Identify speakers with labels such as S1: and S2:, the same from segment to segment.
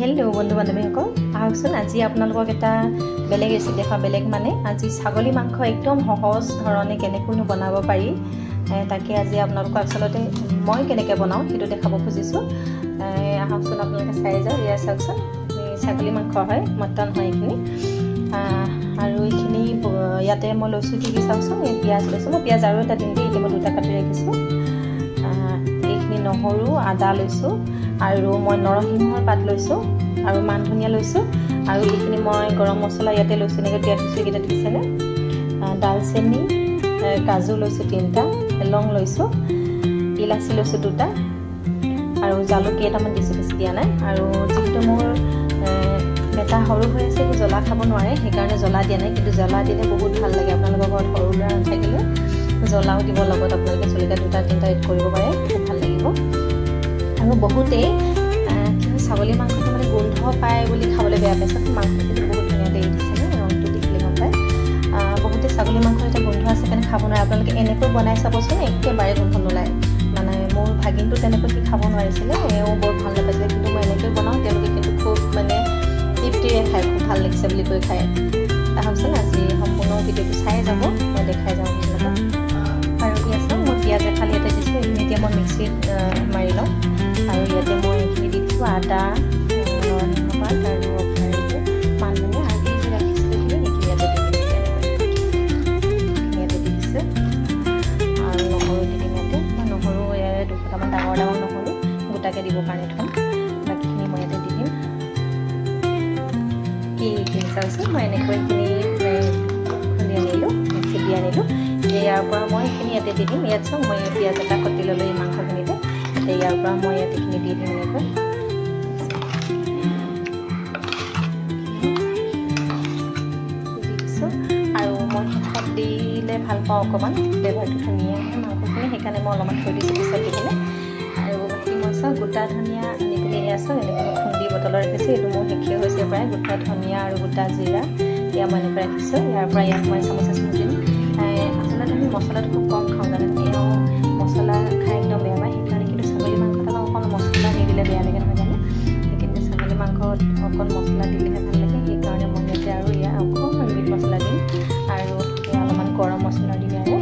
S1: hello बंधु बान्धवीসকল আহকচোন আজি আপোনালোকক এটা বেলেগ ৰেচিপি দেখা বেলেগ মানে আজি ছাগলী মাংস একদম সহজ ধৰণে কেনেকৈ বনাব পাৰি তাকে আজি আপোনালোকক আসলতে মই কেনেকৈ বনাও সেইটো দেখাব খুজিছো আহকচোন আপোনালোকে চাই যাওক ইয়া চাওকচোন ছাগলী মাংস হয় মটন হয় এখিনি আৰু এখিনি ইয়াতে মই লৈছো কি চাওকচোন এই পিয়াজ লৈছো মই পিয়াজ আৰু এটা দিন দি মই দুটা কাটি ৰাখিছো এখিনি নহৰু আদা লৈছো আৰু মই নৰসিংহৰ পাত লৈছো আৰু মান ধনিয়া লৈছো আৰু এখিনি মই গৰম মছলা ইয়াতে লৈছো নেকি দিয়া দিছো কিটা দিছেনে দালচেনি কাজু লৈছো তিনটা লং লৈছো ইলাচি লৈছো দুটা আৰু জালুক কেইটামান দিছো বেছি দিয়া নাই আৰু যেটো মোৰ বেটা হৰু হৈ আছে কি জ্বলা খাব নোৱাৰে সেই কাৰণে জ্বলা দিয়া নাই কিন্তু জ্বলা দিলে বহুত ভাল লাগে আপোনালোকৰ ঘৰত হৰু ল'ৰা থাকিলে জ্বলাও দিব লগত আপোনালোকে চলিকা দুটা তিনটা এড কৰিব পাৰে খুব ভাল লাগিব আৰু বহুতে ছাগলী মাংসটো মানে গোন্ধ পায় বুলি খাবলৈ বেয়া পাইছে মাংসটো বহুত ধুনীয়া দেই দিছে ৰংটো দেখিলে গম পায় বহুতে ছাগলী মাংসৰ এটা গোন্ধ আছে কাৰণে খাব নোৱাৰে আপোনালোকে এনেকৈ বনাই চাবচোন একেবাৰে গোন্ধ নোলায় মানে মোৰ ভাগিনটো তেনেকৈ কি খাব নোৱাৰিছিলে এও বৰ ভাল নাপাইছিলে কিন্তু মই এনেকৈ বনাওঁ তেওঁলোকে কিন্তু খুব মানে তৃপ্তিৰে খায় খুব ভাল লাগিছে বুলি কৈ খায় আহকচোন আজি সম্পূৰ্ণ ভিডিঅ'টো চাই যাব মই দেখাই যাওঁ আপোনালোকক আৰু কি আছে মই পিঁয়াজ এফালি এটা দিছোঁ এইখিনি এতিয়া মই মিক্সিত মাৰি লওঁ আৰু ইয়াতে মই এইখিনি দি দিছোঁ আদা নৰসিংহ পাত আৰু মান ধনিয়া আৰু যি ৰাখিছিলোঁ সেইখিনি ইয়াতে দি দিছোঁ আৰু নহৰু দি দিম ইয়াতে মই নহৰু দুটামান ডাঙৰ ডাঙৰ নহৰু গোটাকৈ দিব কাৰণে থ'ম বাকীখিনি মই ইয়াতে দি দিম কি চাওকচোন মই এনেকৈ এইখিনি খুন্দি আনিলোঁ মিক্সিত দি আনিলোঁ ইয়াৰ পৰা মই এইখিনি ইয়াতে দি দিম ইয়াত চাওক মই পিঁয়াজ এটা কাটি ল'লোঁ এই মাংসখিনিতে ইয়াৰ পৰা মই ইয়াত এইখিনি দি দিম এনেকৈ দি দিছোঁ আৰু মই শেষত দিলে ভাল পাওঁ অকণমান ফ্লেভাৰটো ধুনীয়া হয় মাংসখিনি সেইকাৰণে মই অলপমান থৈ দিছোঁ পিছত দি কিনে আৰু বাকী মই চাওঁ গোটা ধনিয়া আনি পিনি আছোঁ এনেকৈ মই খুন্দি বটলত ৰাখিছোঁ এইটো মোৰ শেষেই হৈছে প্ৰায় গোটা ধনিয়া আৰু গোটা জিৰা এয়া মই এনেকৈ ৰাখিছোঁ ইয়াৰ পৰা ইয়াত মই চামুচ এচামুচ দিম আচলতে আমি মছলাটো খুব কম খাওঁ জানে এওঁ মছলা খাই একদম বেয়া পায় সেইকাৰণে কিন্তু ছাগলী মাংসত অকণ মছলা নিদিলে বেয়া লাগে নহয় জানো কিন্তু ছাগলী মাংসত অকণ মছলা দিলেহে ভাল লাগে সেইকাৰণে মই ইয়াতে আৰু ইয়াত অকণমান মিট মছলা দিম আৰু অলপমান গৰম মছলা দিম আৰু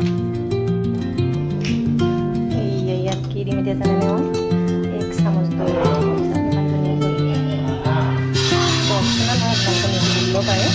S1: ইয়াত কি দিম এতিয়া জানেনে মই এক চামুচ দৈ ইমান ধুনীয়া দৈ অপচনেল হয় আপোনালোকে নিজে দিব পাৰে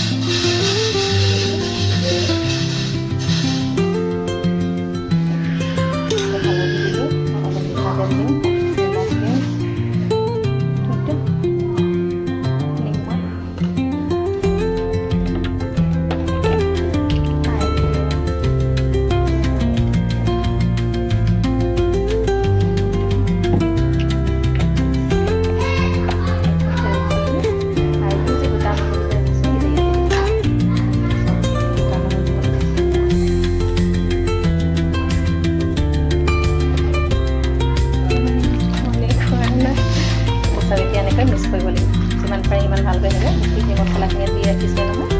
S1: মিক্স কৰিব লাগিব যিমান পাৰে ইমান ভালকৈ হ'লে বাকী মছলাখিনি দি ৰাখিছে নহয়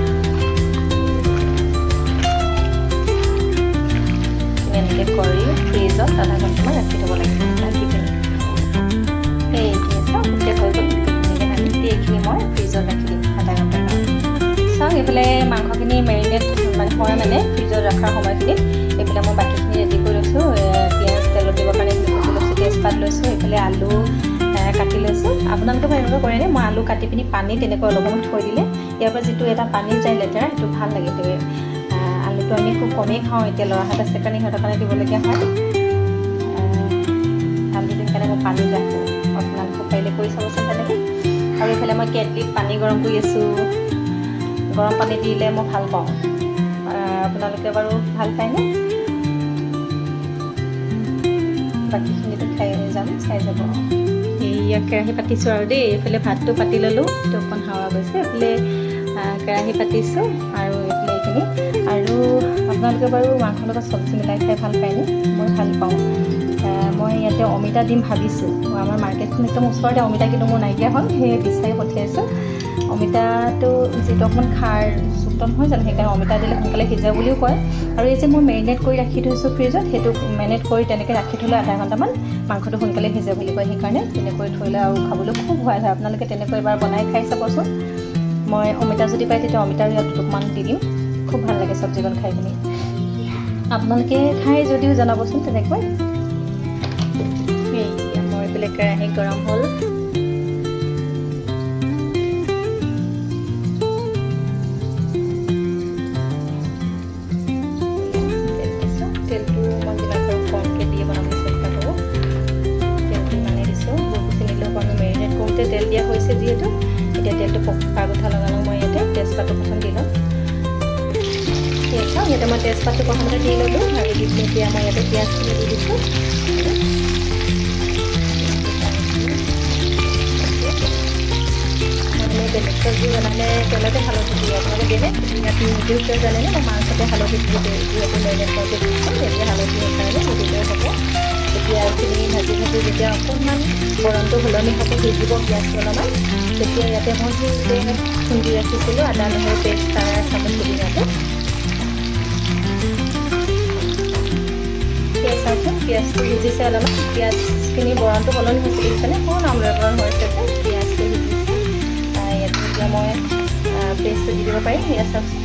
S1: এনেকৈ কৰি ফ্ৰিজত আধা ঘণ্টামান ৰাখি থ'ব লাগিব ৰাখি পিনি সেইখিনি চাওক গোটেই হৈ গ'ল এইখিনি মই ফ্ৰিজত ৰাখি দিম আধা ঘণ্টাৰ কাৰণে চাওক এইফালে মাংসখিনি মেৰিনেট হয় মানে ফ্ৰিজত ৰখাৰ সময়খিনিত এইফালে মই বাকীখিনি ৰেডি কৰি লৈছোঁ পিঁয়াজ তেলত দিবৰ কাৰণে লৈছোঁ তেজপাত লৈছোঁ এইফালে আলু কাটি লৈছোঁ আপোনালোকে এনেকুৱা কৰেনে মই আলু কাটি পিনি পানী তেনেকৈ অলপমান থৈ দিলে ইয়াৰ পৰা যিটো এটা পানী যায় লেতেৰা সেইটো ভাল লাগে আলুটো আমি খুব কমেই খাওঁ এতিয়া ল'ৰাহঁত আছে কাৰণে সিহঁতৰ কাৰণে দিবলগীয়া হয় আলু দিম কাৰণে মই পানী ৰাখোঁ আপোনালোকে পাৰিলে কৰি চাবচোন তেনেকৈ আৰু এইফালে মই কেটলিত পানী গৰম কৰি আছোঁ গৰম পানী দিলে মই ভাল পাওঁ আপোনালোকে বাৰু ভাল পায়নে বাকীখিনিতো খাই যাম চাই যাব এয়া কেৰাহী পাতিছোঁ আৰু দেই এইফালে ভাতটো পাতি ল'লোঁ সেইটো অকণ হাৱা গৈছে এইফালে কেৰাহী পাতিছোঁ আৰু এইফালে এইখিনি আৰু আপোনালোকে বাৰু মাংসৰ লগত চব্জি মিলাই খাই ভাল পায়নে মই ভাল পাওঁ মই ইয়াতে অমিতা দিম ভাবিছোঁ আমাৰ মাৰ্কেটখন একদম ওচৰতে অমিতা কিন্তু মোৰ নাইকিয়া হ'ল সেয়ে বিচাৰি পঠিয়াইছোঁ অমিতাটো যিটো অকণমান খাৰ যুক্ত নহয় জানো সেইকাৰণে অমিতা দিলে সোনকালে সিজে বুলিও কয় আৰু এই যে মই মেৰিনেট কৰি ৰাখি থৈছোঁ ফ্ৰিজত সেইটো মেৰিনেট কৰি তেনেকৈ ৰাখি থ'লে আধা ঘণ্টামান মাংসটো সোনকালে সিজে বুলি কয় সেইকাৰণে তেনেকৈ থ'লে আৰু খাবলৈ খুব সোৱাদ হয় আপোনালোকে তেনেকৈ এবাৰ বনাই খাই চাবচোন মই অমিতা যদি পায় তেতিয়া অমিতাৰ ইয়াত দুটুকমান দি দিম খুব ভাল লাগে চব্জিকণ খাই পিনি আপোনালোকে খাই যদিও জনাবচোন তেনেকৈ মই এইফালে কেৰাহী গৰম হ'ল তেল দিয়া হৈছে যিহেতু এতিয়া তেলটো পকা কথা লগালোঁ মই ইয়াতে তেজপাতটো প্ৰথম দি লওঁ ঠিক আছে ইয়াতে মই তেজপাতটো প্ৰথমতে দি ল'লোঁ আৰু দি পিনি এতিয়া মই ইয়াতে পিঁয়াজখিনি দি দিছোঁ মই বেলেগ চব্জি বনালে তেলতে হালধি দিয়ে আপোনালোকে দিলে ইয়াত নিদিওঁ কিয় জানেনে মই মাংসতে হালধি দি যিহেতু মেৰিনেট কৰোঁতে দিছোঁ এতিয়া হালধি সেইকাৰণে নিদিলেও হ'ব এতিয়া এইখিনি ভাজি যেতিয়া অকণমান গৰমটো সলনি হ'ব সিজিব পিঁয়াজটো অলপমান তেতিয়া ইয়াতে মই যে খুন্দি ৰাখিছিলোঁ আদা নহৰু পেষ্ট তাৰ চামুচ পুদিনাটো পিঁয়াজ চাওকচোন পিঁয়াজটো সিজিছে অলপমান পিঁয়াজখিনি বৰণটো সলনি হৈছে দেখিছেনে অকণ আমলৰকৰণ হৈছে যে পিঁয়াজটো সিজিছে ইয়াতে এতিয়া মই পেষ্টটো দি দিব পাৰিম পিঁয়াজ চাওকচোন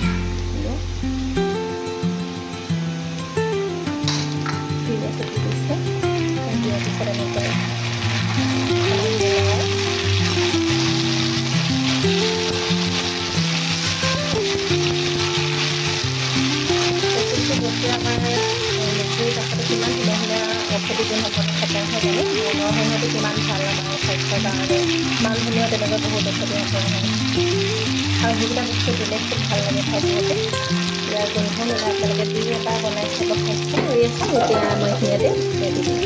S1: ঔষধি গুণ হ'ব খতম হৈ গ'লে নৰসিংহটো কিমান ভাল আমাৰ স্বাস্থ্যৰ কাৰণে মান ধনিয়া তেনেকৈ বহুত ঔষধি আছে নহয় আৰু সেইবিলাক বস্তু দিলে খুব ভাল লাগে খাই যিহেতু ইয়াৰ গোন্ধ ল'লে আপোনালোকে দুই এটা বনাই খাব চেষ্টা কৰি আছোঁ এতিয়া মই এইখিনিতে দি দিম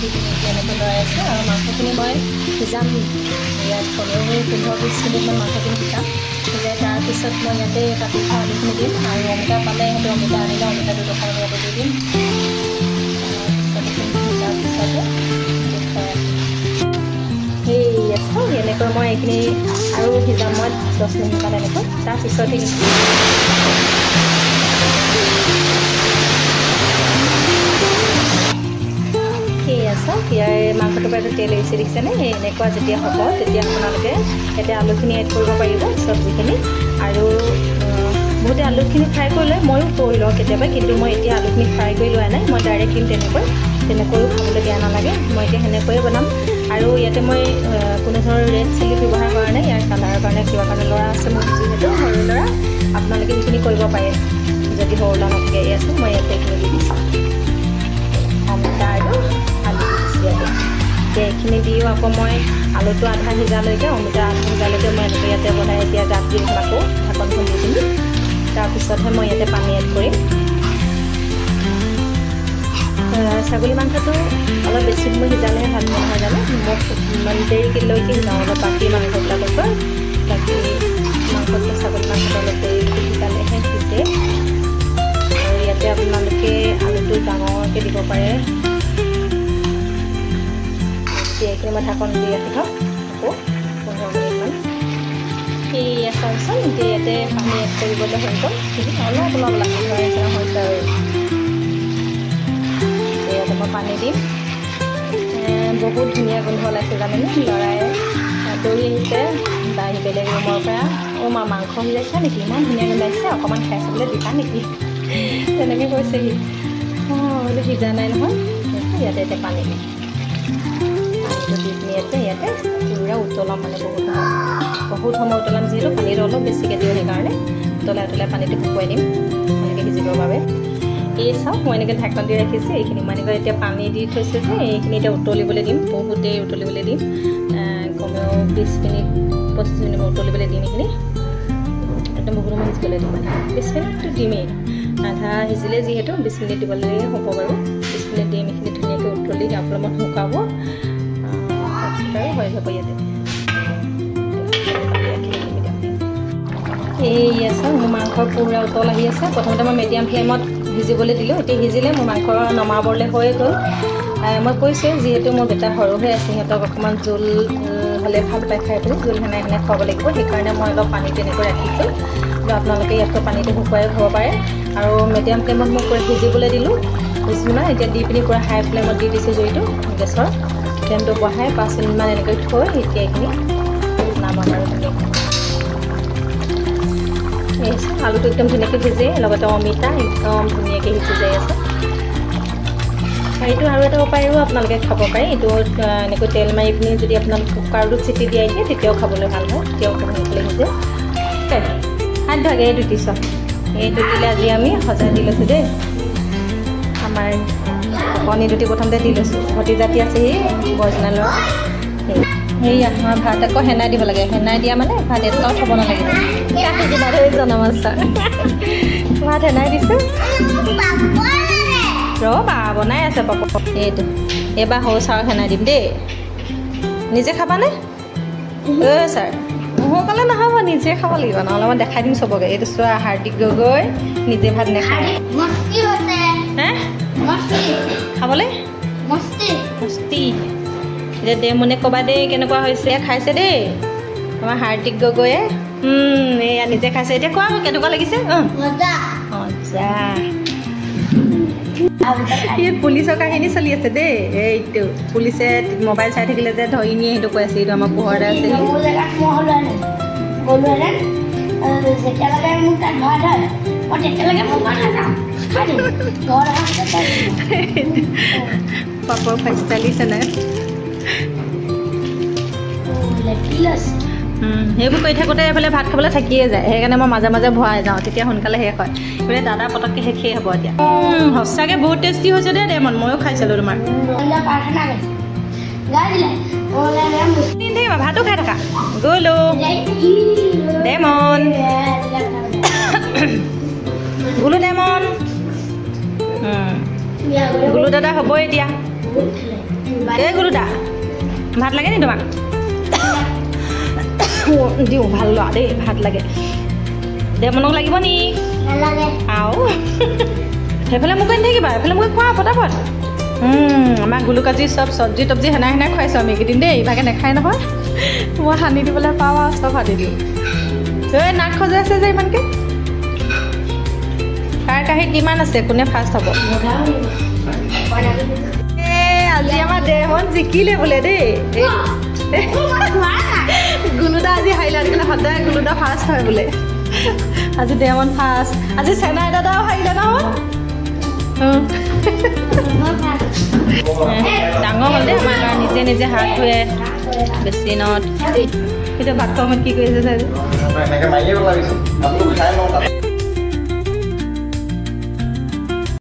S1: দি পিনি এনেকৈ লৰাই আছোঁ আৰু মাংসখিনি মই সিজাম ইয়াত কমেও 15-20 মিনিটমান মাংসখিনি সিজাম সিজাই তাৰপিছত মই ইয়াতে কাটি থোৱা আলুখিনি দিম আৰু অমিতা পালে সেইটো অমিতা আনিলে অমিতাটো ৰখাই ইয়াতে দি দিম সিজাৰ পিছতে সেই আছে এনেকৈ মই এইখিনি আৰু সিজাম মই 10 মিনিটমান এনেকৈ তাৰপিছত ইয়াৰ মাংসটোৰ পৰা তেল এৰিছে দেখিছেনে এনেকুৱা যেতিয়া হ'ব তেতিয়া আপোনালোকে ইয়াতে আলুখিনি এড কৰিব পাৰিব চব্জিখিনি আৰু বহুতে আলুখিনি ফ্ৰাই কৰি লয় ময়ো কৰি লওঁ কেতিয়াবা কিন্তু মই এতিয়া আলুখিনি ফ্ৰাই কৰি লোৱা নাই মই ডাইৰেক্ট দিম তেনেকৈও খাবলৈ দিয়া নালাগে মই এতিয়া সেনেকৈয়ে বনাম আৰু ইয়াতে মই কোনো ধৰণৰ ৰেড চিলি ব্যৱহাৰ কৰা নাই ইয়াৰ কালাৰৰ কাৰণে কিবা কাৰণে ল'ৰা আছে মোৰ যিহেতু সৰু ল'ৰা আপোনালোকে সেইখিনি কৰিব পাৰে যদি সৰু ল'ৰা নাথাকে আছে মই ইয়াতে এইখিনি দি দিছোঁ অমিতা আৰু এইখিনি দিও আকৌ মই আলুটো আধা সিজালৈকে অমিতা আধা সিজালৈকে মই এনেকৈ ইয়াতে বনাই এতিয়া গাপ দি আকৌ ঢাকনখন দি দিম তাৰপিছতহে মই ইয়াতে পানী এড কৰিম ছাগলী মাংসটো অলপ বেছি সময় সিজালেহে ভাল নহয় জানো মোক ইমান দেৰিলৈকে সিজাওঁ অলপ বাকী মাংসবিলাকৰ বাকী মাংসটো ছাগলী মাংসটো অলপ দেৰিকৈ সিজালেহে সিজে আৰু ইয়াতে আপোনালোকে আলুটো ডাঙৰকৈ দিব পাৰে এইখিনি মই ঢাকন দি ৰাখি থওঁ আকৌ 15 মিনিটমান এই চাওকচোন এতিয়া ইয়াতে পানী এড কৰিবলৈ হৈ গ'ল অলপ লাগি থোৱাৰ নিচিনা হৈছে আৰু ইয়াতে মই পানী দিম বহুত ধুনীয়া গোন্ধ ওলাইছে জানেনে ল'ৰাই দৌৰি আহিছে আহি বেলেগ ৰুমৰ পৰা মা মাংস সিজাইছা নেকি ইমান ধুনীয়া গোন্ধাইছে অকণমান খাই চাবলৈ দিবা নেকি তেনেকৈ কৈছেহি বোলো সিজা নাই নহয় ইয়াতে এতিয়া পানী দিম দি পিনি ইয়াতে পুৰা উতলাম মানে বহুত সময় উতলাম যিহেতু পানীটো অলপ বেছিকৈ দিওঁ সেইকাৰণে উতলাই পানীটো শুকুৱাই দিম এনেকৈ সিজিবৰ বাবে এই চাওক মই এনেকৈ ঢাকন দি ৰাখিছোঁ এইখিনি মই এনেকৈ এতিয়া পানী দি থৈছোঁ যে এইখিনি এতিয়া উতলিবলৈ দিম বহুত দেৰি উতলিবলৈ দিম কমেও 20 মিনিট 25 মিনিট মই উতলিবলৈ দিম এইখিনি একদম বহুত সময় সিজিবলৈ দিম মানে 20 মিনিটটো দিমেই আধা সিজিলে যিহেতু 20 মিনিট দিবলৈ হ'ব বাৰু 20 মিনিট দিম এইখিনি ধুনীয়াকৈ উতলি অলপমান শুকাব হৈ যাব ইয়াতে এই আছে মোৰ মাংসৰ পুৰা উতল আহি আছে প্ৰথমতে মই মিডিয়াম ফ্লেমত ভিজিবলৈ দিলোঁ এতিয়া সিজিলে মোৰ মাংস নমাবলৈ হৈ গ'ল মই কৈছোঁ যিহেতু মোৰ বেটা সৰু হৈ আছে সিহঁতক অকণমান জোল হ'লে ভাল পাই খাই পেলাই জোল সেনাই সেনাই খুৱাব লাগিব সেইকাৰণে মই অলপ পানী তেনেকৈ ৰাখিছোঁ আপোনালোকে ইয়াতকৈ পানীটো শুকুৱাই খাব পাৰে আৰু মিডিয়াম ফ্লেমত মই পূৰা সিজিবলৈ দিলোঁ সিজিমান এতিয়া দি পিনি পূৰা হাই ফ্লেমত দি দিছোঁ জুইটো গেছৰ ফ্লেমটো বঢ়াই 5 মিনিটমান এনেকৈ থৈ এতিয়া এইখিনি নামাম আৰু এই আলুটো একদম ধুনীয়াকৈ সিজে লগতে অমিতা একদম ধুনীয়াকৈ সিজি যাই আছে এইটো আৰু এটা উপায়ো আপোনালোকে খাব পাৰে এইটো এনেকৈ তেল মাৰি পিনি যদি আপোনালোকে কুকাৰটোত চিটি দিয়াই দিয়ে তেতিয়াও খাবলৈ ভাল হয় তেতিয়াও সোনকালে সিজে হাত ধোৱাকৈ এইটো দিছ এইটো দিলে আজি আমি সজাই দি লৈছোঁ দেই আমাৰ কণী দুটি প্ৰথমতে দি লৈছোঁ ভতিজাতি আছে সি বৰজনা ল'ৰা সেয়া আমাৰ ভাত আকৌ সেনাই দিব লাগে সেনাই দিয়া মানে ভাত এটাও থ'ব নালাগে জনাম ছাৰ ভাত সেনাই দিছোঁ ৰ'বা বনাই আছে পাপ এইটো এইবাৰ সৰু ছাৰক সেনাই দিম দেই নিজে খাবানে ছাৰ সোনকালে নহ'ব নিজে খাব লাগিব নহ'লে মই দেখাই দিম চবকে এইটো চোৱা হাৰ্দিক গগৈ নিজে ভাত নাখায় হে খাবলৈ মস্তি এতিয়া দে মনে ক'বা দেই কেনেকুৱা হৈছে খাইছে দেই আমাৰ হাৰ্দিক গগৈয়ে এয়া নিজে খাইছে এতিয়া কোৱা কেনেকুৱা লাগিছে পুলিচৰ কাহিনী চলি আছে দেই এইটো পুলিচে মোবাইল চাই থাকিলে যে ধৰি নিয়ে সেইটো কৈ আছে এইটো আমাৰ পোহৰতে আছে পাপৰ ফাইজ চালিছে নাই সেইবোৰ কৰি থাকোঁতে এইফালে ভাত খাবলৈ থাকিয়ে যায় সেইকাৰণে মই মাজে মাজে ভৰাই যাওঁ তেতিয়া সোনকালে শেষ হয় এইফালে দাদা পটককৈ শেষেই হ'ব এতিয়া সঁচাকৈ বহুত টেষ্টি হৈছে দেই ডেমন ময়ো খাইছিলোঁ তোমাৰ ভাতো খাই থাকা গ'লো ডেমন গুলু ডেমন গুলু দাদা হ'বই এতিয়া এই গুলু দা ভাত লাগে নি তোমাক দিওঁ ভাল লোৱা দেই ভাত লাগে ডেমনক লাগিব নি আও সেইফালে মোক আনি থাকিবা এইফালে মোক খোৱা পটাপট আমাৰ গুলুক আজি চব চব্জি তব্জি সেনাই সেনাই খুৱাইছোঁ আমি এইকেইদিন দেই ইভাগে নাখায় নহয় মই সানি দিবলৈ পাওঁ আৰু চব সানি দিওঁ এই নাক সজাই আছে যে ইমানকৈ কাৰ কাঁহীত কিমান আছে কোনে ফাৰ্ষ্ট হ'ব আজি আমাৰ দেহন জিকিলে বোলে দেই গুলুদা আজি হাৰিলে সদায় গুলুদা ফাৰ্ষ্ট হয় বোলে আজি দেহন ফাৰ্ষ্ট আজি চেনাই দাদাও হাৰিলে নহয় ডাঙৰ হ'ল দেই আমাৰ ল'ৰা নিজে নিজে হাত ধুৱে বেচিনত এতিয়া ভাত খোৱা সময়ত কি কৰিছে চাই